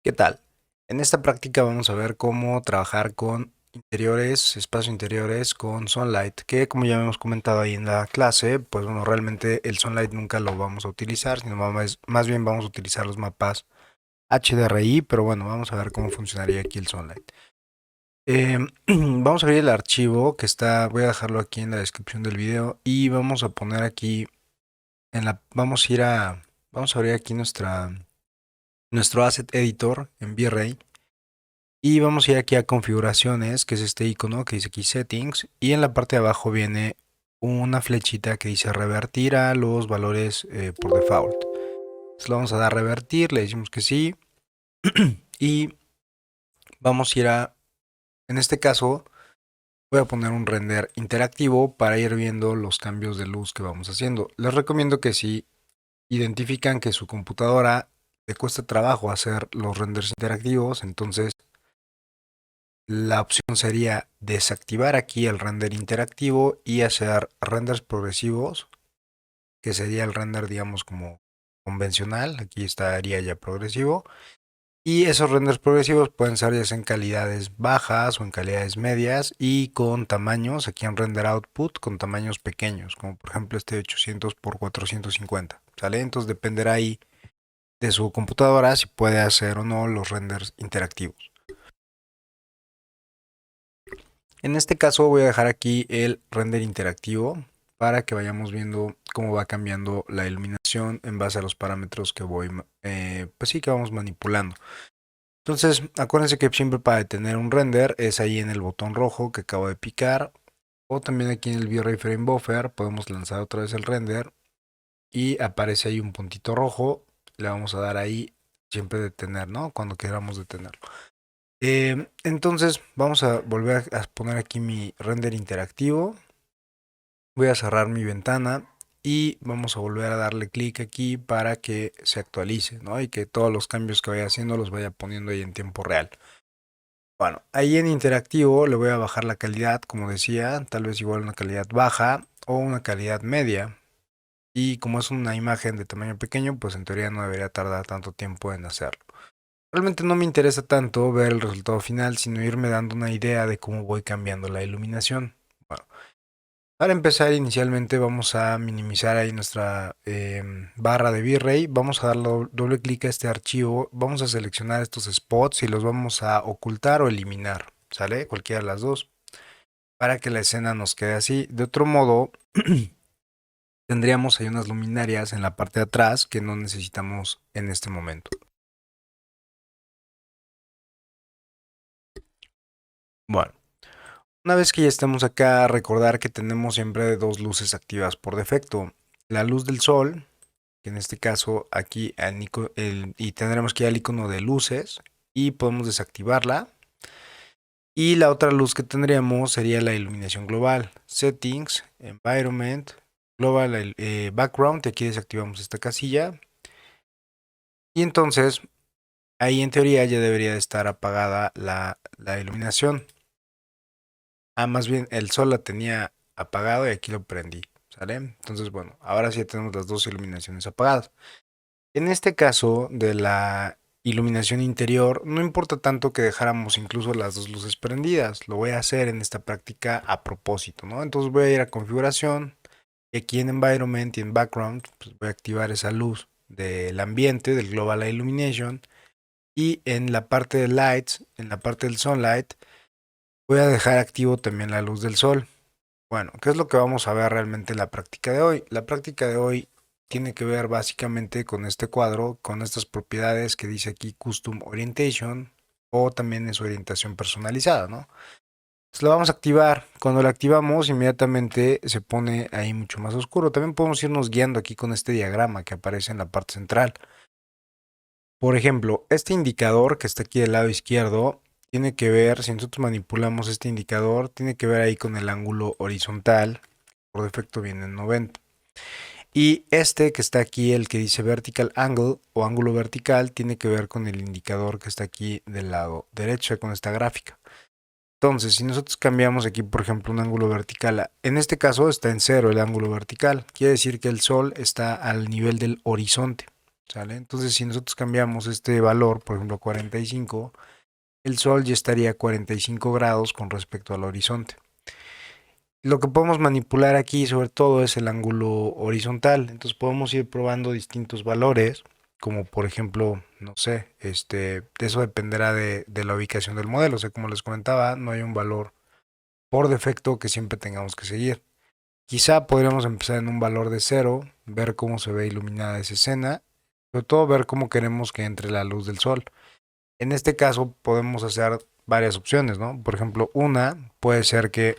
¿Qué tal? En esta práctica vamos a ver cómo trabajar con interiores, espacios interiores con Sunlight, que como ya hemos comentado ahí en la clase, pues bueno, realmente el Sunlight nunca lo vamos a utilizar, sino más bien vamos a utilizar los mapas HDRI, pero bueno, vamos a ver cómo funcionaría aquí el Sunlight. Vamos a abrir el archivo que está, voy a dejarlo aquí en la descripción del video y vamos a poner aquí vamos a abrir aquí nuestro asset editor en V-Ray. Y vamos a ir aquí a configuraciones, que es este icono que dice aquí settings. Y en la parte de abajo viene una flechita que dice revertir a los valores por default. Entonces le vamos a dar revertir, le decimos que sí. Y vamos a ir en este caso, voy a poner un render interactivo para ir viendo los cambios de luz que vamos haciendo. Les recomiendo que si identifican que su computadora le cuesta trabajo hacer los renders interactivos, entonces la opción sería desactivar aquí el render interactivo y hacer renders progresivos, que sería el render, digamos, como convencional. Aquí estaría ya progresivo. Y esos renders progresivos pueden ser ya sea en calidades bajas o en calidades medias y con tamaños, aquí en render output, con tamaños pequeños, como por ejemplo este 800 por 450. ¿Sale? Entonces dependerá ahí de su computadora si puede hacer o no los renders interactivos. En este caso voy a dejar aquí el render interactivo para que vayamos viendo cómo va cambiando la iluminación en base a los parámetros que pues sí, que vamos manipulando. Entonces, acuérdense que siempre para detener un render es ahí en el botón rojo que acabo de picar, o también aquí en el V-Ray Frame Buffer podemos lanzar otra vez el render y aparece ahí un puntito rojo. Le vamos a dar ahí siempre detener, ¿no? Cuando queramos detenerlo. Entonces vamos a volver a poner aquí mi render interactivo. Voy a cerrar mi ventana y vamos a volver a darle clic aquí para que se actualice, ¿no? Y que todos los cambios que vaya haciendo los vaya poniendo ahí en tiempo real. Bueno, ahí en interactivo le voy a bajar la calidad, como decía, tal vez igual una calidad baja o una calidad media. Y como es una imagen de tamaño pequeño, pues en teoría no debería tardar tanto tiempo en hacerlo. Realmente no me interesa tanto ver el resultado final, sino irme dando una idea de cómo voy cambiando la iluminación. Bueno, para empezar inicialmente vamos a minimizar ahí nuestra barra de V-Ray. Vamos a dar doble clic a este archivo. Vamos a seleccionar estos spots y los vamos a ocultar o eliminar. ¿Sale? Cualquiera de las dos. Para que la escena nos quede así. De otro modo, tendríamos ahí unas luminarias en la parte de atrás que no necesitamos en este momento. Bueno. Una vez que ya estamos acá, recordar que tenemos siempre dos luces activas por defecto. La luz del sol, que en este caso aquí y tendremos que ir al icono de luces y podemos desactivarla. Y la otra luz que tendríamos sería la iluminación global. Settings, Environment, Global Background, y aquí desactivamos esta casilla. Y entonces, ahí en teoría ya debería de estar apagada la iluminación. Más bien el sol la tenía apagado y aquí lo prendí, ¿sale? Entonces, bueno, ahora sí tenemos las dos iluminaciones apagadas. En este caso de la iluminación interior, no importa tanto que dejáramos incluso las dos luces prendidas. Lo voy a hacer en esta práctica a propósito, ¿no? Entonces voy a ir a configuración y aquí en Environment y en Background, pues voy a activar esa luz del ambiente, del Global Illumination. Y en la parte de Lights, en la parte del Sunlight, voy a dejar activo también la luz del sol. Bueno, ¿qué es lo que vamos a ver realmente en la práctica de hoy? La práctica de hoy tiene que ver básicamente con este cuadro, con estas propiedades que dice aquí Custom Orientation o también es orientación personalizada, ¿no? Entonces lo vamos a activar. Cuando lo activamos, inmediatamente se pone ahí mucho más oscuro. También podemos irnos guiando aquí con este diagrama que aparece en la parte central. Por ejemplo, este indicador que está aquí del lado izquierdo tiene que ver, si nosotros manipulamos este indicador, tiene que ver ahí con el ángulo horizontal. Por defecto viene en 90. Y este que está aquí, el que dice vertical angle o ángulo vertical, tiene que ver con el indicador que está aquí del lado derecho con esta gráfica. Entonces, si nosotros cambiamos aquí, por ejemplo, un ángulo vertical, en este caso está en 0 el ángulo vertical. Quiere decir que el sol está al nivel del horizonte. ¿sale? Entonces, si nosotros cambiamos este valor, por ejemplo, 45, el Sol ya estaría a 45 grados con respecto al horizonte. Lo que podemos manipular aquí sobre todo es el ángulo horizontal. Entonces podemos ir probando distintos valores, como por ejemplo, no sé, eso dependerá de la ubicación del modelo. O sea, como les comentaba, no hay un valor por defecto que siempre tengamos que seguir. Quizá podríamos empezar en un valor de cero, ver cómo se ve iluminada esa escena, sobre todo ver cómo queremos que entre la luz del sol. En este caso podemos hacer varias opciones, ¿no? Por ejemplo, una puede ser que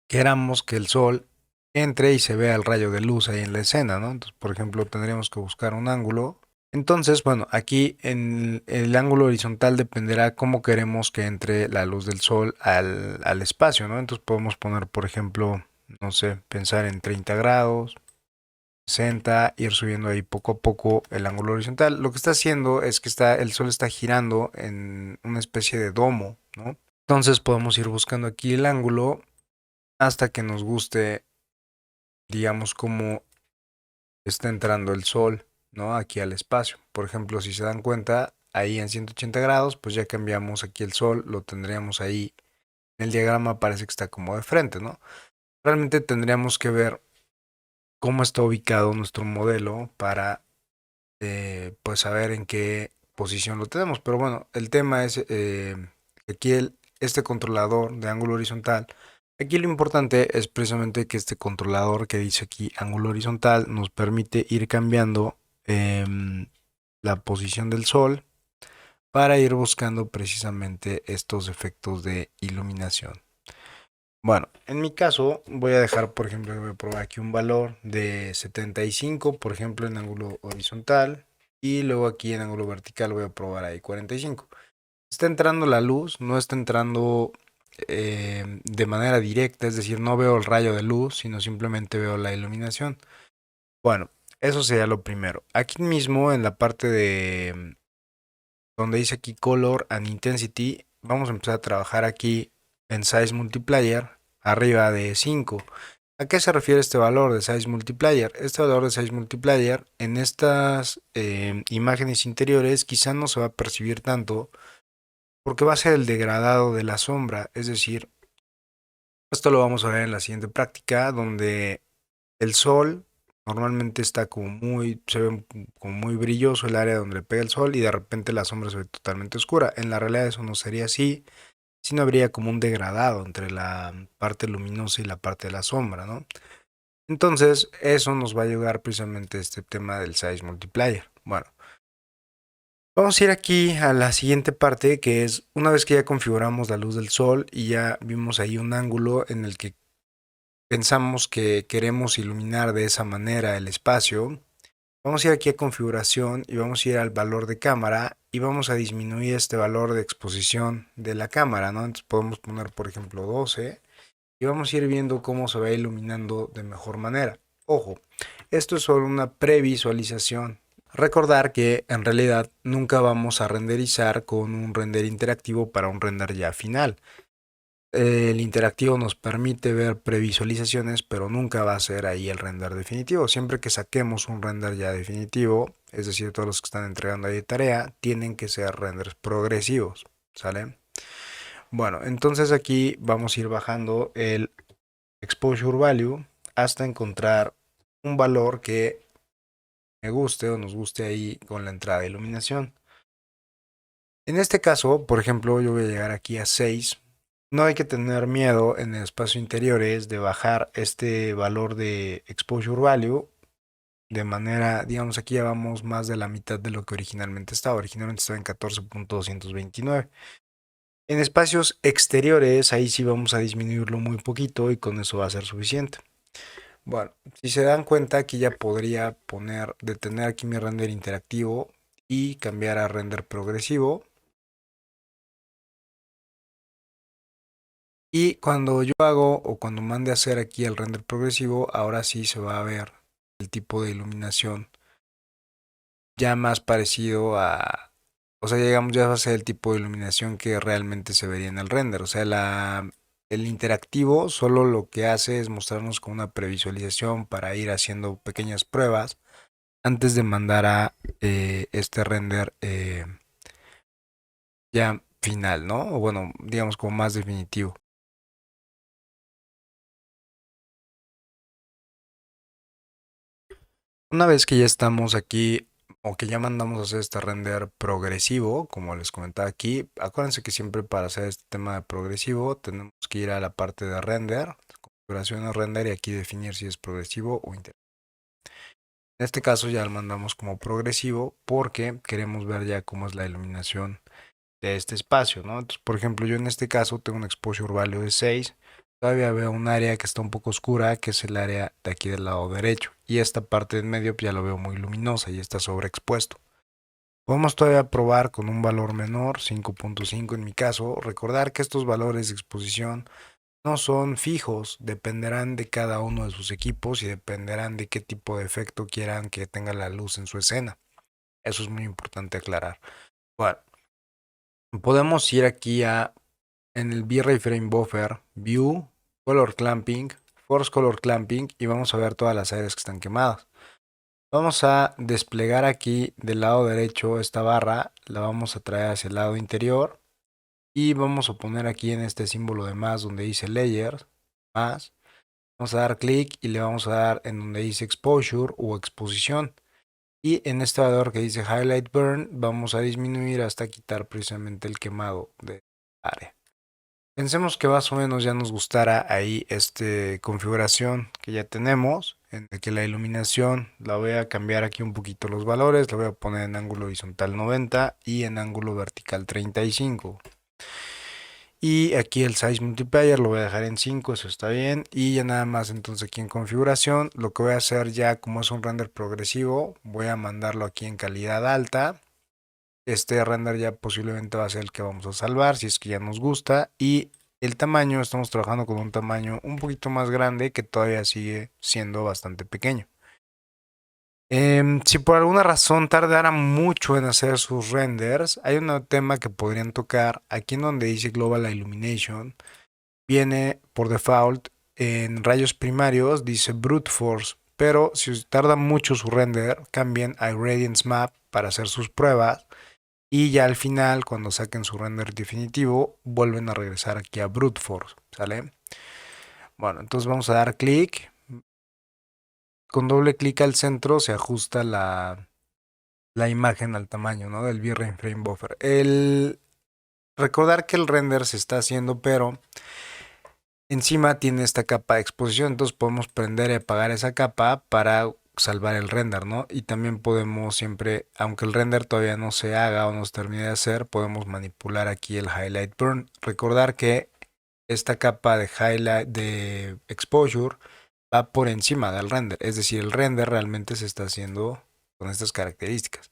queramos que el sol entre y se vea el rayo de luz ahí en la escena, ¿no? Entonces, por ejemplo, tendríamos que buscar un ángulo. Entonces, bueno, aquí en el ángulo horizontal dependerá cómo queremos que entre la luz del sol al espacio, ¿no? Entonces podemos poner, por ejemplo, no sé, pensar en 30 grados, 60, ir subiendo ahí poco a poco el ángulo horizontal. Lo que está haciendo es que el sol está girando en una especie de domo, ¿no? Entonces podemos ir buscando aquí el ángulo hasta que nos guste, digamos, cómo está entrando el sol, ¿no? Aquí al espacio. Por ejemplo, si se dan cuenta, ahí en 180 grados, pues ya cambiamos aquí el sol, lo tendríamos ahí. En el diagrama parece que está como de frente, ¿no? Realmente tendríamos que ver cómo está ubicado nuestro modelo para, pues, saber en qué posición lo tenemos. Pero bueno, el tema es que aquí este controlador de ángulo horizontal. Aquí lo importante es precisamente que este controlador que dice aquí ángulo horizontal nos permite ir cambiando la posición del sol para ir buscando precisamente estos efectos de iluminación. Bueno, en mi caso voy a dejar, por ejemplo, voy a probar aquí un valor de 75, por ejemplo, en ángulo horizontal, y luego aquí en ángulo vertical voy a probar ahí 45. Está entrando la luz, no está entrando de manera directa, es decir, no veo el rayo de luz, sino simplemente veo la iluminación. Bueno, eso sería lo primero. Aquí mismo en la parte de donde dice aquí Color and Intensity, vamos a empezar a trabajar aquí en Size Multiplier arriba de 5. ¿A qué se refiere este valor de Size Multiplier? Este valor de Size Multiplier en estas imágenes interiores quizá no se va a percibir tanto porque va a ser el degradado de la sombra, es decir, esto lo vamos a ver en la siguiente práctica, donde el sol normalmente está como se ve como muy brilloso el área donde le pega el sol y de repente la sombra se ve totalmente oscura. En la realidad eso no sería así, sino habría como un degradado entre la parte luminosa y la parte de la sombra, ¿no? Entonces, eso nos va a ayudar precisamente a este tema del size multiplier. Bueno, vamos a ir aquí a la siguiente parte, que es una vez que ya configuramos la luz del sol y ya vimos ahí un ángulo en el que pensamos que queremos iluminar de esa manera el espacio. Vamos a ir aquí a configuración y vamos a ir al valor de cámara y vamos a disminuir este valor de exposición de la cámara, ¿no? Entonces podemos poner, por ejemplo, 12 y vamos a ir viendo cómo se va iluminando de mejor manera. Ojo, esto es solo una previsualización. Recordar que en realidad nunca vamos a renderizar con un render interactivo para un render ya final. El interactivo nos permite ver previsualizaciones, pero nunca va a ser ahí el render definitivo. Siempre que saquemos un render ya definitivo, es decir, todos los que están entregando ahí tarea, tienen que ser renders progresivos, ¿sale? Bueno, entonces aquí vamos a ir bajando el exposure value hasta encontrar un valor que me guste o nos guste ahí con la entrada de iluminación. En este caso, por ejemplo, yo voy a llegar aquí a 6. No hay que tener miedo en el espacio interiores de bajar este valor de exposure value de manera, digamos, aquí ya vamos más de la mitad de lo que originalmente estaba. Originalmente estaba en 14.229. En espacios exteriores, ahí sí vamos a disminuirlo muy poquito y con eso va a ser suficiente. Bueno, si se dan cuenta, aquí ya podría detener aquí mi render interactivo y cambiar a render progresivo. Y cuando yo hago o cuando mande a hacer aquí el render progresivo, ahora sí se va a ver el tipo de iluminación ya más parecido o sea, digamos, ya va a ser el tipo de iluminación que realmente se vería en el render. O sea, el interactivo solo lo que hace es mostrarnos como una previsualización para ir haciendo pequeñas pruebas antes de mandar a este render ya final, ¿no? O bueno, digamos como más definitivo. Una vez que ya estamos aquí o que ya mandamos a hacer este render progresivo, como les comentaba aquí, acuérdense que siempre para hacer este tema de progresivo tenemos que ir a la parte de render, configuración de render y aquí definir si es progresivo o interactivo. En este caso ya lo mandamos como progresivo porque queremos ver ya cómo es la iluminación de este espacio, ¿no? Entonces, por ejemplo, yo en este caso tengo un exposure value de 6. Todavía veo un área que está un poco oscura, que es el área de aquí del lado derecho. Y esta parte en medio pues, ya lo veo muy luminosa y está sobreexpuesto. Podemos todavía probar con un valor menor, 5.5 en mi caso. Recordar que estos valores de exposición no son fijos, dependerán de cada uno de sus equipos y dependerán de qué tipo de efecto quieran que tenga la luz en su escena. Eso es muy importante aclarar. Bueno, podemos ir aquí en el V-Ray Frame Buffer, View, Color Clamping, Force Color Clamping y vamos a ver todas las áreas que están quemadas. Vamos a desplegar aquí del lado derecho esta barra, la vamos a traer hacia el lado interior y vamos a poner aquí en este símbolo de más donde dice Layers, más. Vamos a dar clic y le vamos a dar en donde dice Exposure o exposición. Y en este valor que dice Highlight Burn vamos a disminuir hasta quitar precisamente el quemado de área. Pensemos que más o menos ya nos gustara ahí esta configuración que ya tenemos, en el que la iluminación la voy a cambiar aquí un poquito los valores, la voy a poner en ángulo horizontal 90 y en ángulo vertical 35. Y aquí el size multiplier lo voy a dejar en 5, eso está bien. Y ya nada más entonces aquí en configuración, lo que voy a hacer ya como es un render progresivo, voy a mandarlo aquí en calidad alta. Este render ya posiblemente va a ser el que vamos a salvar si es que ya nos gusta. Y el tamaño, estamos trabajando con un tamaño un poquito más grande que todavía sigue siendo bastante pequeño. Si por alguna razón tardara mucho en hacer sus renders, hay un tema que podrían tocar aquí en donde dice Global Illumination. Viene por default en rayos primarios, dice Brute Force. Pero si tarda mucho su render, cambien a Irradiance Map para hacer sus pruebas. Y ya al final, cuando saquen su render definitivo, vuelven a regresar aquí a Brute Force, ¿sale? Bueno, entonces vamos a dar clic. Con doble clic al centro se ajusta la imagen al tamaño, ¿no? Del V-Ray Frame Buffer. Recordar que el render se está haciendo, pero encima tiene esta capa de exposición, entonces podemos prender y apagar esa capa para salvar el render, ¿no? Y también podemos siempre, aunque el render todavía no se haga o no se termine de hacer, podemos manipular aquí el Highlight Burn. Recordar que esta capa de highlight de exposure va por encima del render, es decir, el render realmente se está haciendo con estas características.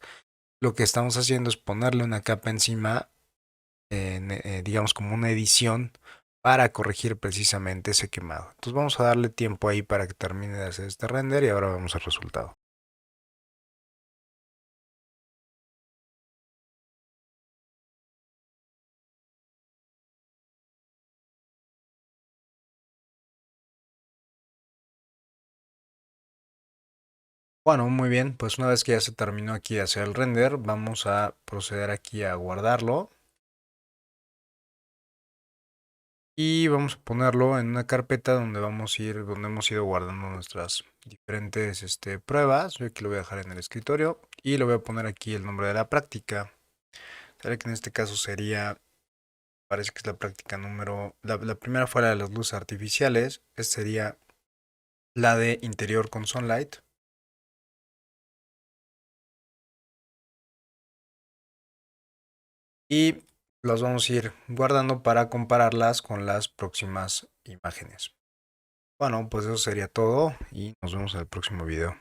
Lo que estamos haciendo es ponerle una capa encima, digamos como una edición para corregir precisamente ese quemado. Entonces vamos a darle tiempo ahí para que termine de hacer este render y ahora vemos el resultado. Bueno, muy bien, pues una vez que ya se terminó aquí de hacer el render, vamos a proceder aquí a guardarlo. Y vamos a ponerlo en una carpeta donde donde hemos ido guardando nuestras diferentes pruebas. Yo aquí lo voy a dejar en el escritorio y le voy a poner aquí el nombre de la práctica. Será que en este caso sería, parece que es la práctica número, la primera fuera de las luces artificiales. Esta sería la de interior con sunlight. Y las vamos a ir guardando para compararlas con las próximas imágenes. Bueno, pues eso sería todo y nos vemos en el próximo video.